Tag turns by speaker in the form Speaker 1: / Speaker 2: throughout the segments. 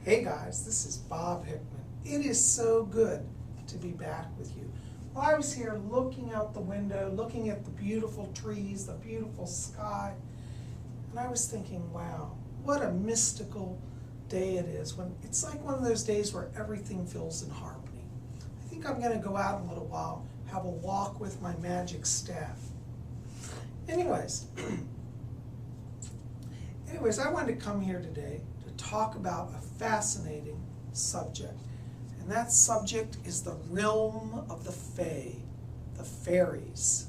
Speaker 1: Hey guys, this is Bob Hickman. It is so good to be back with you. Well, I was here looking out the window, looking at the beautiful trees, the beautiful sky, and I was thinking, wow, what a mystical day it is. When it's like one of those days where everything feels in harmony. I think I'm going to go out in a little while, have a walk with my magic staff. Anyways, I wanted to come here today to talk about a fascinating subject. And that subject is the realm of the Fae, the fairies.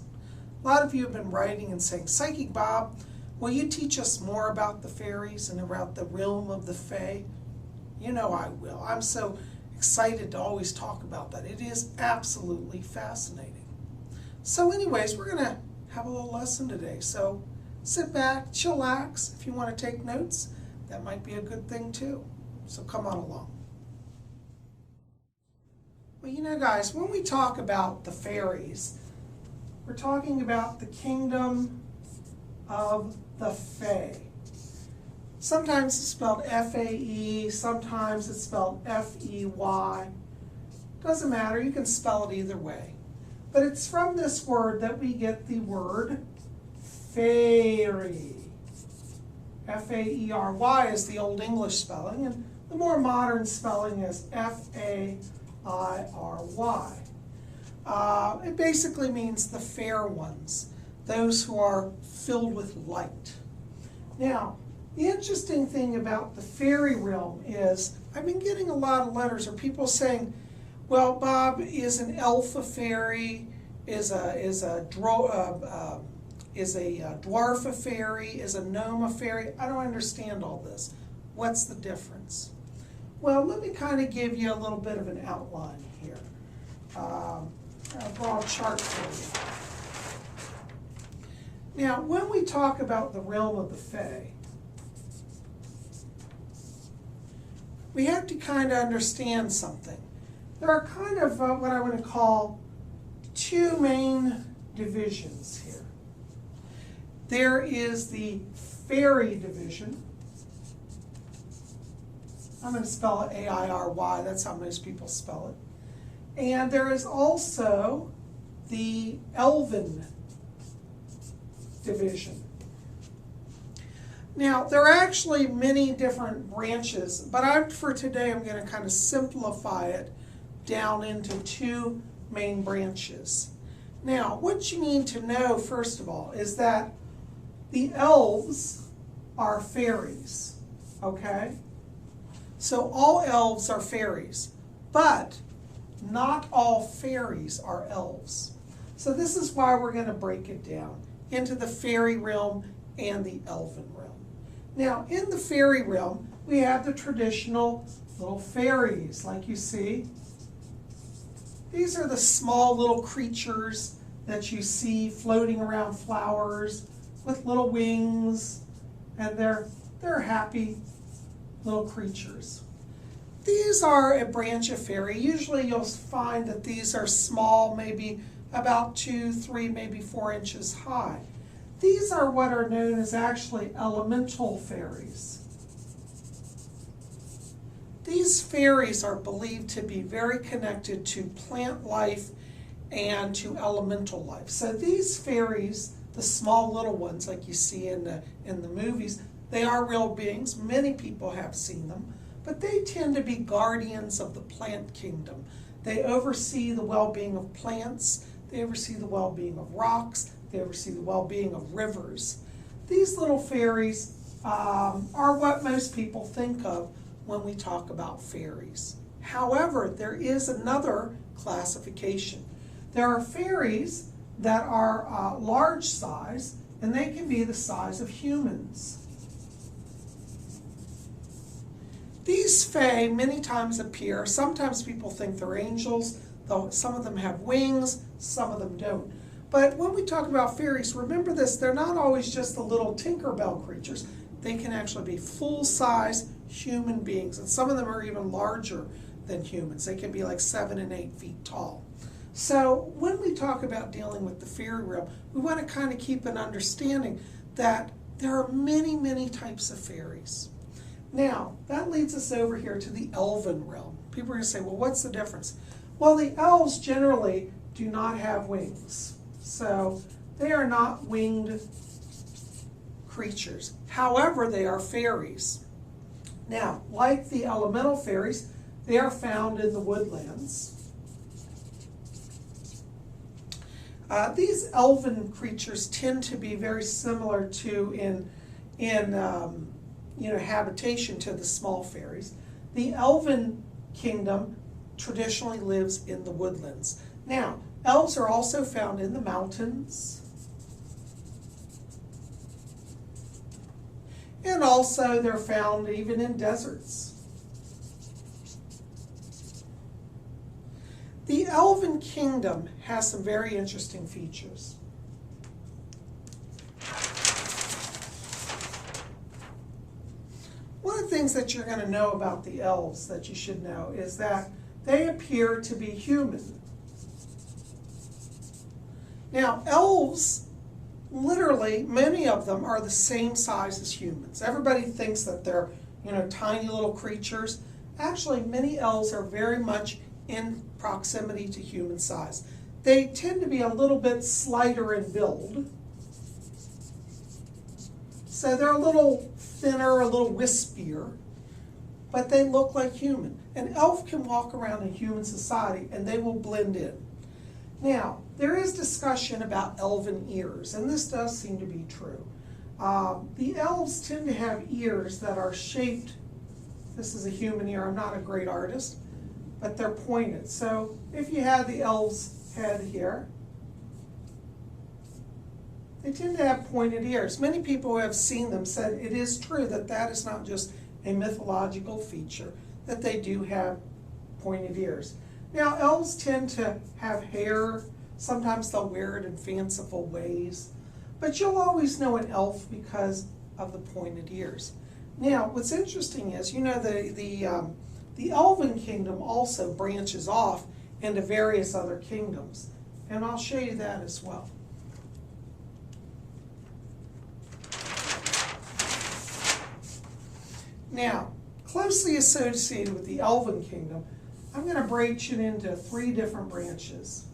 Speaker 1: A lot of you have been writing and saying, Psychic Bob, will you teach us more about the fairies and about the realm of the Fae? You know I will. I'm so excited to always talk about that. It is absolutely fascinating. So anyways, we're going to have a little lesson today. So sit back, chillax. If you want to take notes, that might be a good thing too. So come on along. Well, you know, guys, when we talk about the fairies, we're talking about the kingdom of the Fae. Sometimes it's spelled F-A-E, sometimes it's spelled F-E-Y. Doesn't matter, you can spell it either way. But it's from this word that we get the word fairy. F-A-E-R-Y is the old English spelling, and the more modern spelling is F-A-I-R-Y. It basically means the fair ones, those who are filled with light. Now, the interesting thing about the fairy realm is I've been getting a lot of letters or people saying, well, Bob, is an elf a fairy? Is a dwarf a fairy? Is a gnome a fairy? I don't understand all this. What's the difference? Well, let me kind of give you a little bit of an outline here. A broad chart for you. Now, when we talk about the realm of the Fae, we have to kind of understand something. There are kind of what I want to call two main divisions here. There is the fairy division. I'm going to spell it A-I-R-Y, that's how most people spell it. And there is also the elven division. Now, there are actually many different branches, but for today I'm going to kind of simplify it down into two main branches. Now, what you need to know, first of all, is that the elves are fairies, okay? So all elves are fairies, but not all fairies are elves. So this is why we're going to break it down into the fairy realm and the elven realm. Now, in the fairy realm, we have the traditional little fairies, like you see. These are the small little creatures that you see floating around flowers with little wings, and they're happy little creatures. These are a branch of fairy. Usually you'll find that these are small, maybe about 2, 3, maybe 4 inches high. These are what are known as actually elemental fairies. These fairies are believed to be very connected to plant life and to elemental life. So these fairies, the small little ones like you see in the movies, they are real beings. Many people have seen them, but they tend to be guardians of the plant kingdom. They oversee the well-being of plants, they oversee the well-being of rocks, they oversee the well-being of rivers. These little fairies are what most people think of when we talk about fairies. However, there is another classification. There are fairies that are large size, and they can be the size of humans. These Fae many times appear, sometimes people think they're angels, though some of them have wings, some of them don't. But when we talk about fairies, remember this, they're not always just the little Tinkerbell creatures. They can actually be full-size human beings, and some of them are even larger than humans. They can be like 7 and 8 feet tall. So when we talk about dealing with the fairy realm, we want to kind of keep an understanding that there are many, many types of fairies. Now, that leads us over here to the Elven realm. People are going to say, well, what's the difference? Well, the elves generally do not have wings. So they are not winged creatures. However, they are fairies. Now, like the elemental fairies, they are found in the woodlands. These elven creatures tend to be very similar to in habitation to the small fairies. The elven kingdom traditionally lives in the woodlands. Now, elves are also found in the mountains, and also they're found even in deserts. The elven kingdom has some very interesting features. One of the things that you're going to know about the elves that you should know is that they appear to be human. Now, elves, literally, many of them are the same size as humans. Everybody thinks that they're, tiny little creatures. Actually, many elves are very much in proximity to human size. They tend to be a little bit slighter in build. So they're a little thinner, a little wispier, but they look like human. An elf can walk around in human society and they will blend in. Now, there is discussion about elven ears, and this does seem to be true. The elves tend to have ears that are shaped, this is a human ear, I'm not a great artist, but they're pointed. So if you had the elf's head here, they tend to have pointed ears. Many people who have seen them said it is true that that is not just a mythological feature, that they do have pointed ears. Now, elves tend to have hair. Sometimes they'll wear it in fanciful ways. But you'll always know an elf because of the pointed ears. Now, what's interesting is, the elven kingdom also branches off into various other kingdoms. And I'll show you that as well. Now, closely associated with the elven kingdom, I'm going to break it into 3 different branches.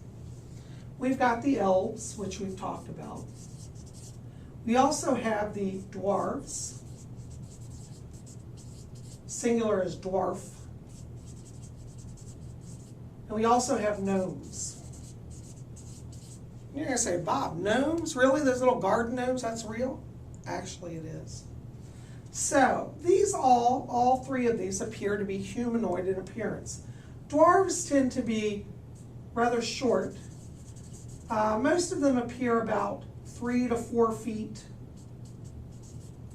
Speaker 1: We've got the elves, which we've talked about. We also have the dwarves. Singular is dwarf. And we also have gnomes. You're going to say, Bob, gnomes? Really? Those little garden gnomes? That's real? Actually, it is. So, these all 3 of these appear to be humanoid in appearance. Dwarves tend to be rather short. Most of them appear about 3 to 4 feet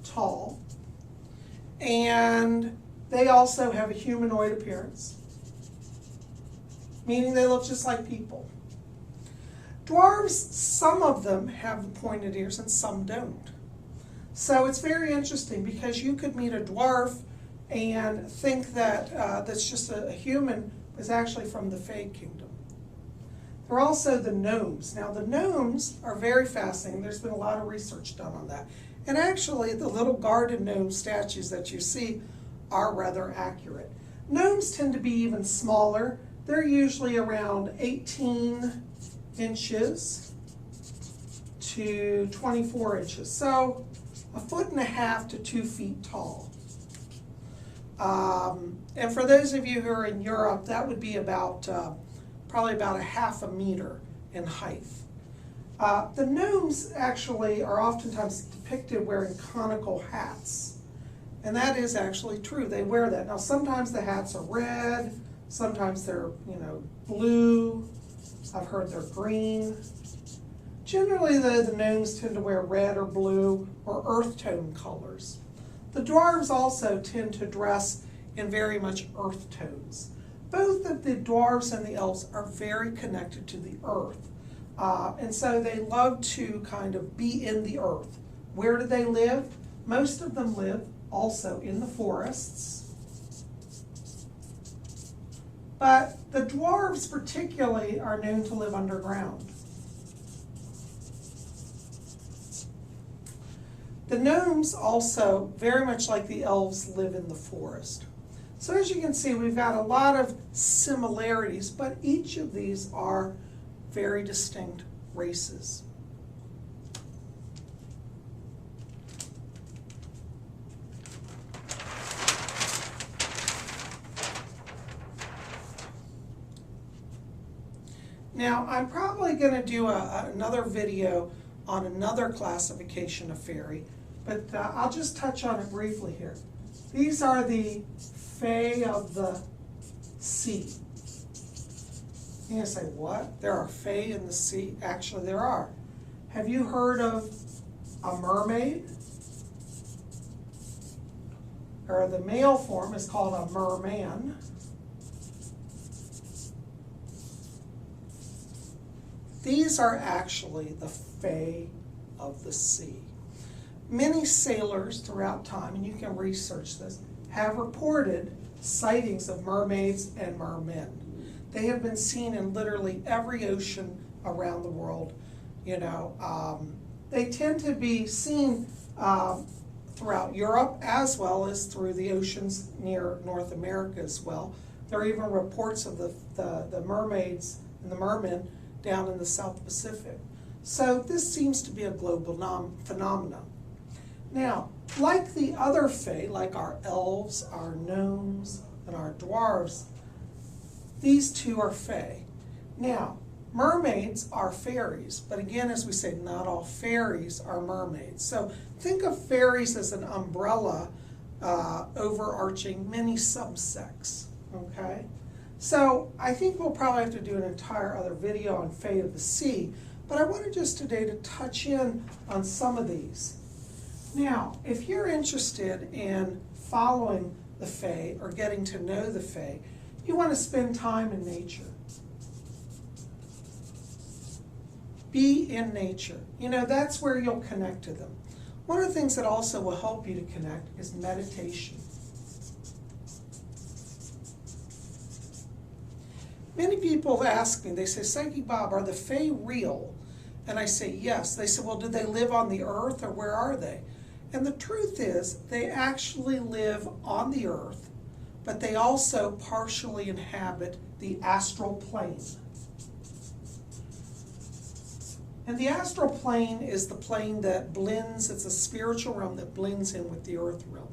Speaker 1: tall. And they also have a humanoid appearance, meaning they look just like people. Dwarves, some of them have the pointed ears and some don't. So it's very interesting because you could meet a dwarf and think that that's just a human is actually from the Fae kingdom. There are also the gnomes. Now the gnomes are very fascinating. There's been a lot of research done on that. And actually the little garden gnome statues that you see are rather accurate. Gnomes tend to be even smaller. They're usually around 18 inches to 24 inches. So 1.5 to 2 feet tall. And for those of you who are in Europe, that would be about probably about 1/2 meter in height. The gnomes actually are oftentimes depicted wearing conical hats. And that is actually true. They wear that. Now sometimes the hats are red, sometimes they're blue. I've heard they're green. Generally, the gnomes tend to wear red or blue or earth tone colors. The dwarves also tend to dress in very much earth tones. Both of the dwarves and the elves are very connected to the earth. And so they love to kind of be in the earth. Where do they live? Most of them live also in the forests. But the dwarves particularly are known to live underground. The gnomes also, very much like the elves, live in the forest. So as you can see, we've got a lot of similarities, but each of these are very distinct races. Now, I'm probably going to do another video on another classification of fairy, but I'll just touch on it briefly here. These are the Fae of the sea. You're going to say, what? There are Fae in the sea? Actually, there are. Have you heard of a mermaid? Or the male form is called a merman. These are actually the Fae of the sea. Many sailors throughout time, and you can research this, have reported sightings of mermaids and mermen. They have been seen in literally every ocean around the world. You know, they tend to be seen throughout Europe as well as through the oceans near North America as well. There are even reports of the mermaids and the mermen down in the South Pacific. So this seems to be a global phenomenon. Now, like the other Fae, like our elves, our gnomes, and our dwarves, these two are Fae. Now, mermaids are fairies, but again, as we say, not all fairies are mermaids. So think of fairies as an umbrella overarching many subsects, okay? So I think we'll probably have to do an entire other video on Fae of the Sea, but I wanted just today to touch in on some of these. Now, if you're interested in following the Fae or getting to know the Fae, you want to spend time in nature. Be in nature. You know, that's where you'll connect to them. One of the things that also will help you to connect is meditation. Many people ask me, they say, Psychic Bob, are the Fae real? And I say, yes. They say, well, do they live on the earth or where are they? And the truth is, they actually live on the earth, but they also partially inhabit the astral plane. And the astral plane is the plane that blends, it's a spiritual realm that blends in with the earth realm.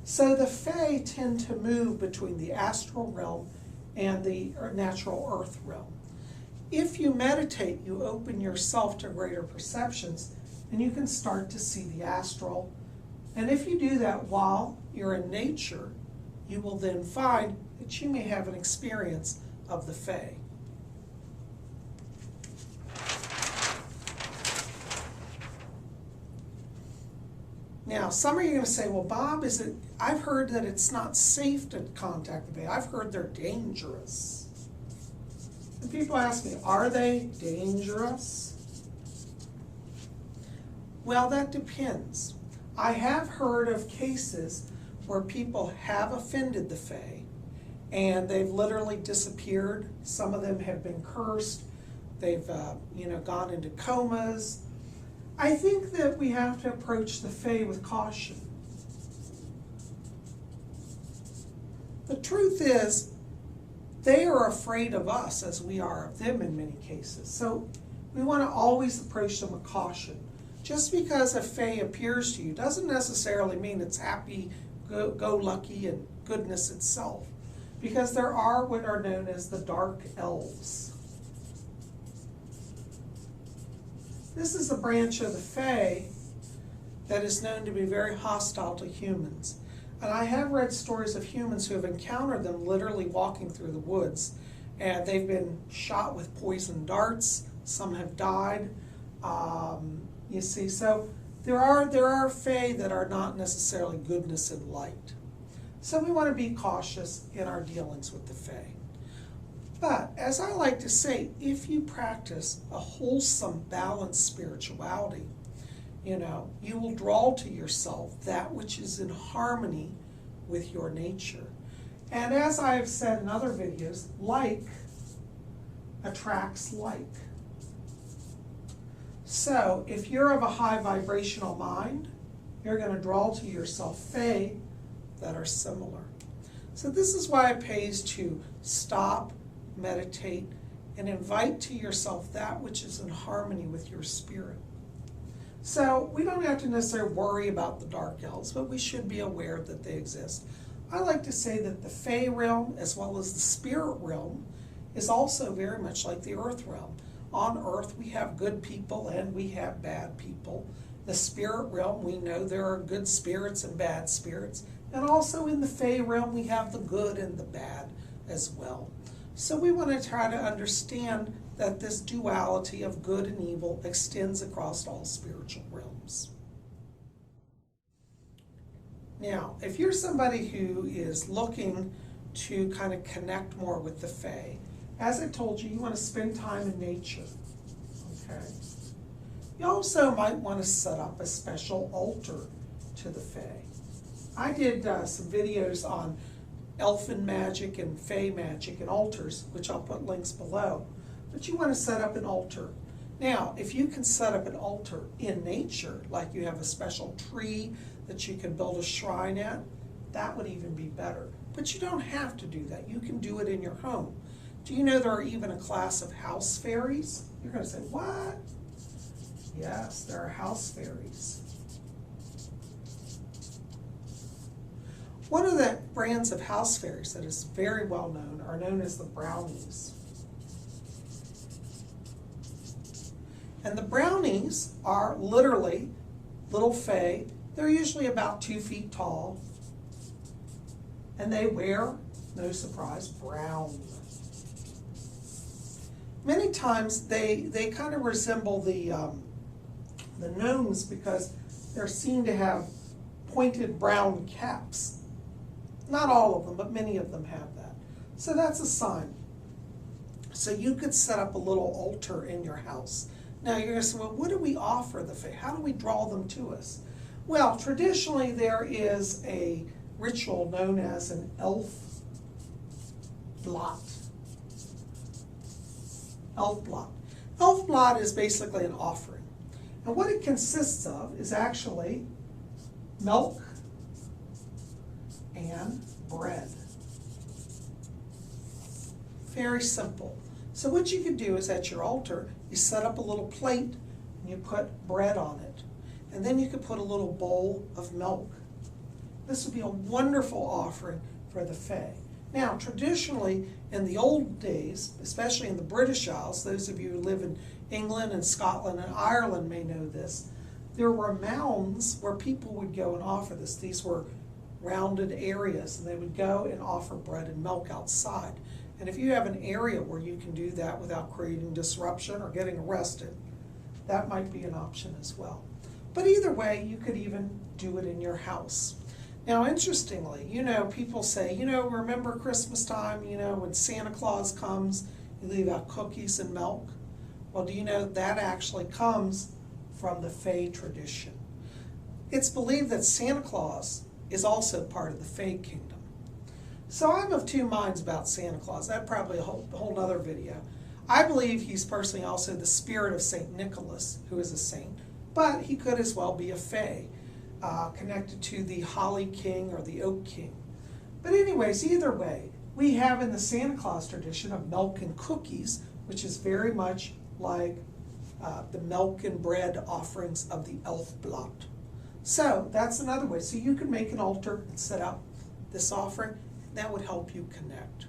Speaker 1: So the Fae tend to move between the astral realm and the natural earth realm. If you meditate, you open yourself to greater perceptions, and you can start to see the astral. And if you do that while you're in nature, you will then find that you may have an experience of the Fae. Now, some of you are going to say, well, Bob, I've heard that it's not safe to contact the Fae. I've heard they're dangerous. And people ask me, are they dangerous? Well, that depends. I have heard of cases where people have offended the Fae and they've literally disappeared. Some of them have been cursed. They've gone into comas. I think that we have to approach the Fae with caution. The truth is, they are afraid of us as we are of them in many cases. So we want to always approach them with caution. Just because a Fae appears to you doesn't necessarily mean it's happy, go lucky, and goodness itself. Because there are what are known as the dark elves. This is a branch of the Fae that is known to be very hostile to humans. And I have read stories of humans who have encountered them literally walking through the woods. And they've been shot with poison darts. Some have died. You see, so there are Fae that are not necessarily goodness and light. So we want to be cautious in our dealings with the Fae. But as I like to say, if you practice a wholesome, balanced spirituality, you will draw to yourself that which is in harmony with your nature. And as I have said in other videos, like attracts like. So if you're of a high vibrational mind, you're going to draw to yourself Fae that are similar. So this is why it pays to stop, meditate, and invite to yourself that which is in harmony with your spirit. So we don't have to necessarily worry about the dark elves, but we should be aware that they exist. I like to say that the Fae realm, as well as the spirit realm, is also very much like the earth realm. On earth we have good people and we have bad people. The spirit realm, we know there are good spirits and bad spirits. And also in the Fae realm we have the good and the bad as well. So we want to try to understand that this duality of good and evil extends across all spiritual realms. Now, if you're somebody who is looking to kind of connect more with the Fae, as I told you, you want to spend time in nature, okay? You also might want to set up a special altar to the Fae. I did some videos on elfin magic and Fae magic and altars, which I'll put links below. But you want to set up an altar. Now, if you can set up an altar in nature, like you have a special tree that you can build a shrine at, that would even be better. But you don't have to do that. You can do it in your home. Do you know there are even a class of house fairies? You're going to say, what? Yes, there are house fairies. One of the brands of house fairies that is very well known are known as the brownies. And the brownies are literally little Fae. They're usually about 2 feet tall. And they wear, no surprise, brown. Many times they kind of resemble the gnomes because they're seen to have pointed brown caps. Not all of them, but many of them have that. So that's a sign. So you could set up a little altar in your house. Now you're going to say, well, what do we offer the Fae? How do we draw them to us? Well, traditionally there is a ritual known as an elf blot. Elf blot. Elf blot is basically an offering. And what it consists of is actually milk and bread. Very simple. So what you can do is at your altar, you set up a little plate and you put bread on it. And then you could put a little bowl of milk. This would be a wonderful offering for the Fae. Now, traditionally, in the old days, especially in the British Isles, those of you who live in England and Scotland and Ireland may know this, there were mounds where people would go and offer this. These were rounded areas, and they would go and offer bread and milk outside. And if you have an area where you can do that without creating disruption or getting arrested, that might be an option as well. But either way, you could even do it in your house. Now, interestingly, people say, remember Christmas time, when Santa Claus comes, you leave out cookies and milk. Well, do you know that actually comes from the Fae tradition? It's believed that Santa Claus is also part of the Fae kingdom. So I'm of two minds about Santa Claus. That's probably a whole other video. I believe he's personally also the spirit of St. Nicholas, who is a saint, but he could as well be a Fae, connected to the Holly King or the Oak King. But anyways, either way, we have in the Santa Claus tradition of milk and cookies, which is very much like the milk and bread offerings of the elf blot. So that's another way. So you can make an altar and set up this offering. That would help you connect.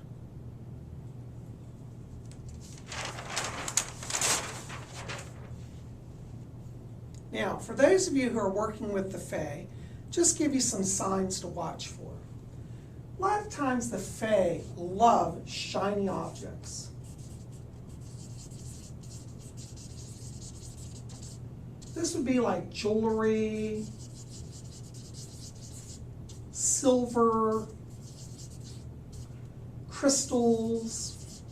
Speaker 1: Now, for those of you who are working with the Fae, just give you some signs to watch for. A lot of times the Fae love shiny objects. This would be like jewelry, silver, crystals.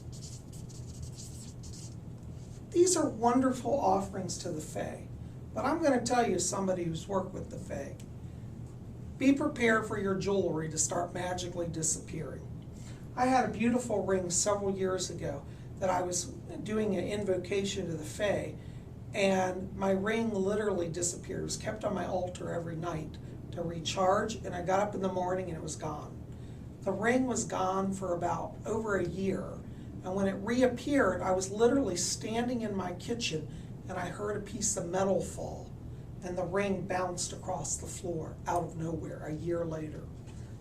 Speaker 1: These are wonderful offerings to the Fae. But I'm going to tell you, somebody who's worked with the Fae, be prepared for your jewelry to start magically disappearing. I had a beautiful ring several years ago that I was doing an invocation to the Fae, and my ring literally disappeared. It was kept on my altar every night to recharge, and I got up in the morning and it was gone. The ring was gone for about over a year, and when it reappeared, I was literally standing in my kitchen and I heard a piece of metal fall, and the ring bounced across the floor out of nowhere a year later.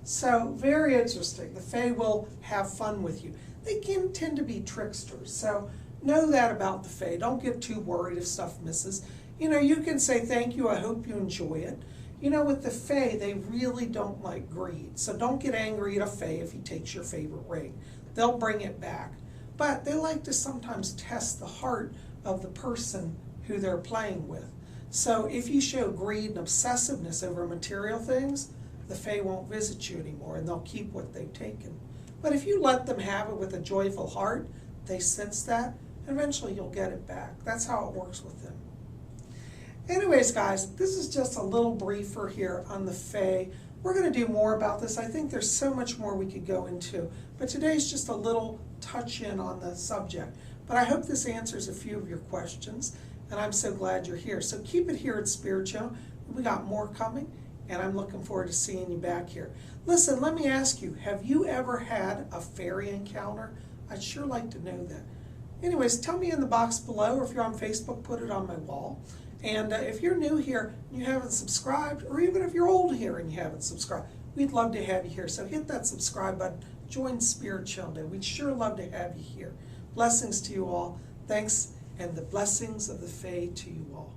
Speaker 1: So very interesting. The Fae will have fun with you. They can tend to be tricksters, so know that about the Fae. Don't get too worried if stuff misses. You know, you can say thank you, I hope you enjoy it. You know, with the Fae, they really don't like greed, so don't get angry at a Fae if he takes your favorite ring. They'll bring it back. But they like to sometimes test the heart of the person who they're playing with. So if you show greed and obsessiveness over material things, the Fae won't visit you anymore and they'll keep what they've taken. But if you let them have it with a joyful heart, they sense that, and eventually you'll get it back. That's how it works with them. Anyways, guys, this is just a little briefer here on the Fae. We're going to do more about this. I think there's so much more we could go into, but today's just a little touch in on the subject. But I hope this answers a few of your questions, and I'm so glad you're here. So keep it here at Spirit Show. We got more coming, and I'm looking forward to seeing you back here. Listen, let me ask you, have you ever had a fairy encounter? I'd sure like to know that. Anyways, tell me in the box below, or if you're on Facebook, put it on my wall. And if you're new here and you haven't subscribed, or even if you're old here and you haven't subscribed, we'd love to have you here. So hit that subscribe button, join Spirit Show Day. We'd sure love to have you here. Blessings to you all. Thanks, and the blessings of the Fae to you all.